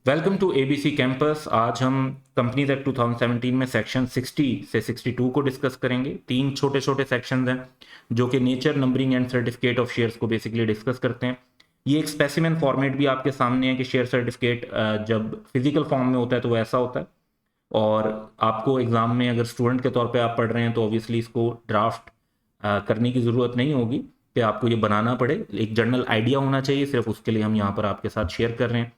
Welcome to ABC campus. आज हम companies act 2017 में सेक्शन 60 से 62 को डिस्कस करेंगे। तीन छोटे छोटे सेक्शंस हैं जो कि nature, numbering and certificate of shares को बेसिकली डिस्कस करते हैं। ये एक स्पेसिमेन फॉर्मेट भी आपके सामने है कि शेयर सर्टिफिकेट जब फिजिकल फॉर्म में होता है तो वो ऐसा होता है, और आपको एग्जाम में अगर स्टूडेंट के तौर पे आप पढ़ रहे हैं तो ऑब्वियसली इसको ड्राफ्ट करने की ज़रूरत नहीं होगी कि आपको ये बनाना पड़े। एक जनरल आइडिया होना चाहिए, सिर्फ उसके लिए हम यहाँ पर आपके साथ शेयर कर रहे हैं।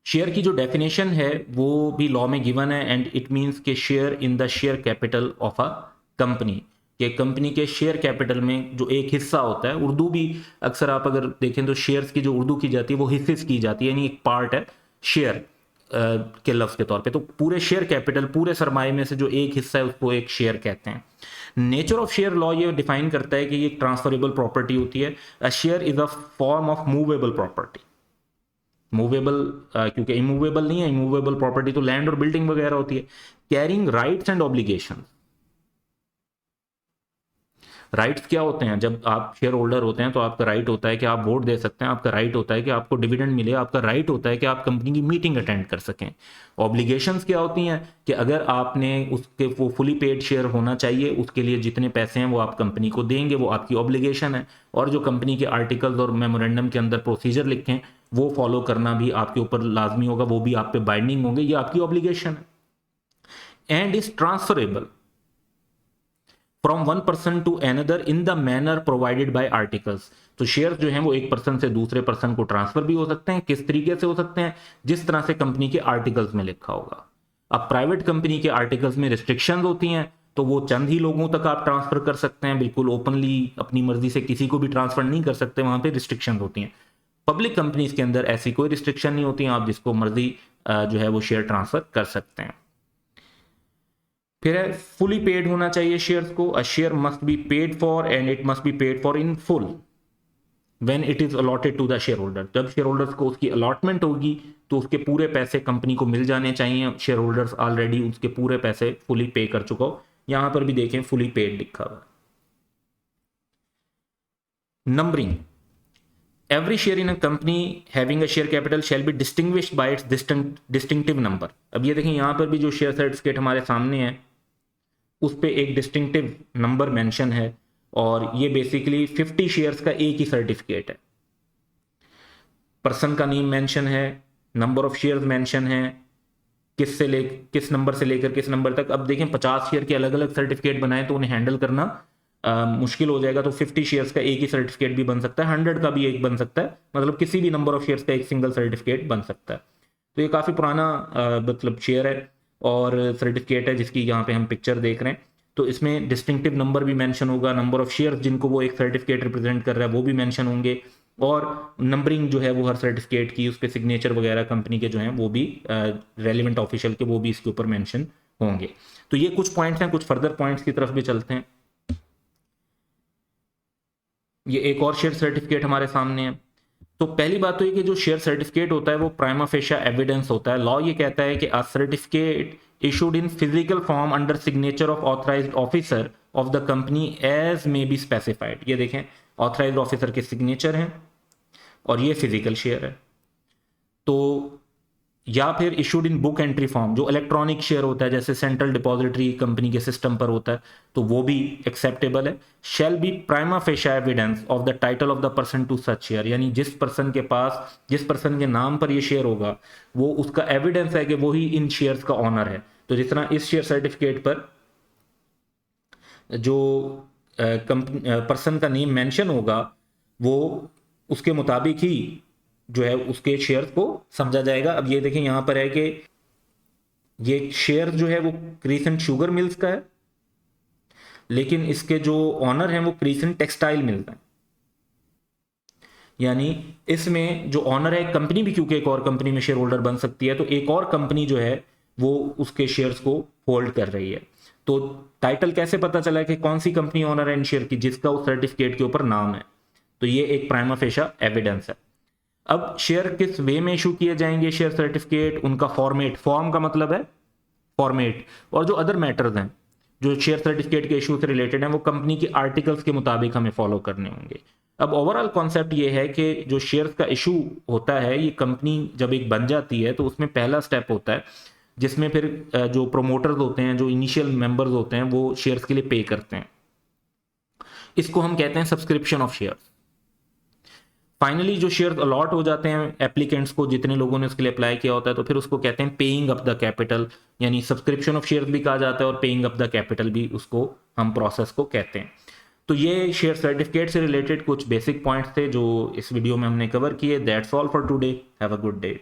शेयर की जो डेफिनेशन है वो भी लॉ में गिवन है, एंड इट मींस के share in the share capital of a company, कि कंपनी के शेयर कैपिटल में जो एक हिस्सा होता है। उर्दू भी अक्सर आप अगर देखें तो शेयर्स की जो उर्दू की जाती है वो हिस्से की जाती है, यानी एक पार्ट है शेयर के लफ्ज के तौर पे। तो पूरे शेयर कैपिटल, पूरे सरमाए में से जो एक हिस्सा है उसको एक शेयर कहते हैं। नेचर ऑफ शेयर लॉ ये डिफाइन करता है कि ये ट्रांसफरेबल प्रॉपर्टी होती है। A share is a form of movable property. Movable क्योंकि इमूवेबल नहीं है, इमूवेबल प्रॉपर्टी तो लैंड और बिल्डिंग वगैरह होती है। Carrying rights and obligation. Rights क्या होते हैं? जब आप शेयर होल्डर होते हैं तो आपका राइट होता है कि आप वोट दे सकते हैं, आपका राइट होता है कि आपको डिविडेंड मिले, आपका राइट होता है कि आप कंपनी की मीटिंग अटेंड कर सकें। ऑब्लिगेशंस क्या होती हैं कि अगर आपने उसके वो फुली पेड शेयर होना चाहिए, उसके लिए जितने पैसे हैं वो आप कंपनी को देंगे, वो आपकी ऑब्लिगेशन है। और जो कंपनी के आर्टिकल्स और मेमोरेंडम के अंदर प्रोसीजर लिखे हैं वो फॉलो करना भी आपके ऊपर लाजमी होगा, वो भी आप पे बाइंडिंग होंगे, ये आपकी ऑब्लिगेशन है। And is transferable from one person to another in the manner provided by articles. तो शेयर जो हैं वो एक पर्सन से दूसरे पर्सन को ट्रांसफर भी हो सकते हैं। किस तरीके से हो सकते हैं? जिस तरह से कंपनी के आर्टिकल्स में लिखा होगा। अब प्राइवेट कंपनी के आर्टिकल्स में रिस्ट्रिक्शंस होती हैं, तो वो चंद ही लोगों तक आप ट्रांसफर कर सकते हैं, बिल्कुल ओपनली अपनी मर्जी से किसी को भी ट्रांसफर नहीं कर सकते, वहां पे रिस्ट्रिक्शंस होती हैं। पब्लिक कंपनीज के अंदर ऐसी कोई रिस्ट्रिक्शन नहीं होती है, आप जिसको मर्जी जो है वो शेयर ट्रांसफर कर सकते हैं। फिर है फुली पेड होना चाहिए शेयर्स को। A share must be paid for and it must be paid for in full when it is allotted to the share holder. जब शेयर होल्डर्स को उसकी अलॉटमेंट होगी तो उसके पूरे पैसे कंपनी को मिल जाने चाहिए। शेयर होल्डर्स ऑलरेडी उसके पूरे पैसे फुली पे कर चुका हो। यहां पर भी देखें फुली पेड लिखा हुआ है। Numbering. Every share in a company having a share capital shall be distinguished by its distinctive number। अब ये देखें यहां पर भी जो शेयर सर्टिफिकेट हमारे सामने है उस पे एक डिस्टिंक्टिव नंबर मेंशन है, और ये बेसिकली 50 शेयर्स का एक ही सर्टिफिकेट है। पर्सन का नेम मेंशन है, नंबर ऑफ शेयर्स मेंशन है, किस नंबर से लेकर किस नंबर तक। अब देखें 50 शेयर के अलग अलग सर्टिफिकेट बनाए तो उन्हें हैंडल करना मुश्किल हो जाएगा। तो 50 शेयर्स का एक ही सर्टिफिकेट भी बन सकता है, 100 का भी एक बन सकता है, मतलब किसी भी नंबर ऑफ शेयर्स का एक सिंगल सर्टिफिकेट बन सकता है। तो ये काफ़ी पुराना मतलब शेयर है और सर्टिफिकेट है जिसकी यहाँ पे हम पिक्चर देख रहे हैं। तो इसमें डिस्टिंक्टिव नंबर भी मेंशन होगा, नंबर ऑफ शेयर्स जिनको वो एक सर्टिफिकेट रिप्रेजेंट कर रहा है वो भी मेंशन होंगे, और नंबरिंग जो है वो हर सर्टिफिकेट की, उस पर सिग्नेचर वगैरह कंपनी के जो हैं वो भी रेलिवेंट ऑफिशियल के वो भी इसके ऊपर मेंशन होंगे। तो ये कुछ पॉइंट्स हैं, कुछ फर्दर पॉइंट्स की तरफ भी चलते हैं। ये एक और शेयर सर्टिफिकेट हमारे सामने है। तो पहली बात तो ये कि जो शेयर सर्टिफिकेट होता है वो प्राइमा फेशिया एविडेंस होता है। लॉ ये कहता है कि a certificate issued in physical form under signature of authorised officer of the company as may be specified. ये देखें ऑथराइज्ड ऑफिसर के सिग्नेचर हैं और ये फिजिकल शेयर है। तो या फिर issued in book entry form, जो इलेक्ट्रॉनिक शेयर होता है जैसे सेंट्रल डिपॉजिटरी कंपनी के सिस्टम पर होता है, तो वो भी एक्सेप्टेबल है। Shall be prima facie evidence of the title of the person to such share, यानी जिस पर्सन के पास, जिस पर्सन के नाम पर ये शेयर होगा वो उसका एविडेंस है कि वो ही इन शेयर्स का ऑनर है। तो जिस तरह इस शेयर सर्टिफिकेट पर जो पर्सन का नेम मेंशन होगा वो उसके मुताबिक ही जो है उसके शेयर को समझा जाएगा। अब ये देखें यहां पर है कि ये शेयर जो है वो क्रिसेंट शुगर मिल्स का है, लेकिन इसके जो ऑनर हैं वो क्रिसेंट टेक्सटाइल मिल्स हैं। यानी इसमें जो ऑनर है कंपनी भी, क्योंकि एक और कंपनी में शेयर होल्डर बन सकती है, तो एक और कंपनी जो है वो उसके शेयर्स को होल्ड कर रही है। तो टाइटल कैसे पता चला है कि कौन सी कंपनी ऑनर है इन शेयर की? जिसका उस सर्टिफिकेट के ऊपर नाम है। तो ये एक प्राइमा फेशिया एविडेंस है। अब शेयर किस वे में इशू किए जाएंगे शेयर सर्टिफिकेट, उनका फॉर्मेट, फॉर्म का मतलब है फॉर्मेट, और जो अदर मैटर्स हैं जो शेयर सर्टिफिकेट के इशू से रिलेटेड हैं वो कंपनी के आर्टिकल्स के मुताबिक हमें फॉलो करने होंगे। अब ओवरऑल कॉन्सेप्ट ये है कि जो शेयर्स का इशू होता है, ये कंपनी जब एक बन जाती है तो उसमें पहला स्टेप होता है जिसमें फिर जो प्रोमोटर्स होते हैं, जो इनिशियल मेंबर्स होते हैं, वो शेयर्स के लिए पे करते हैं। इसको हम कहते हैं सब्सक्रिप्शन ऑफ शेयर्स। फाइनली जो शेयर अलॉट हो जाते हैं एप्लीकेंट्स को, जितने लोगों ने उसके लिए अप्लाई किया होता है, तो फिर उसको कहते हैं पेइंग अप द कैपिटल, यानी सब्सक्रिप्शन ऑफ शेयर्स भी कहा जाता है और पेइंग अप द कैपिटल भी उसको हम प्रोसेस को कहते हैं। तो ये शेयर सर्टिफिकेट से रिलेटेड कुछ बेसिक पॉइंट्स थे जो इस वीडियो में हमने कवर किए। That's all for today, have a good day.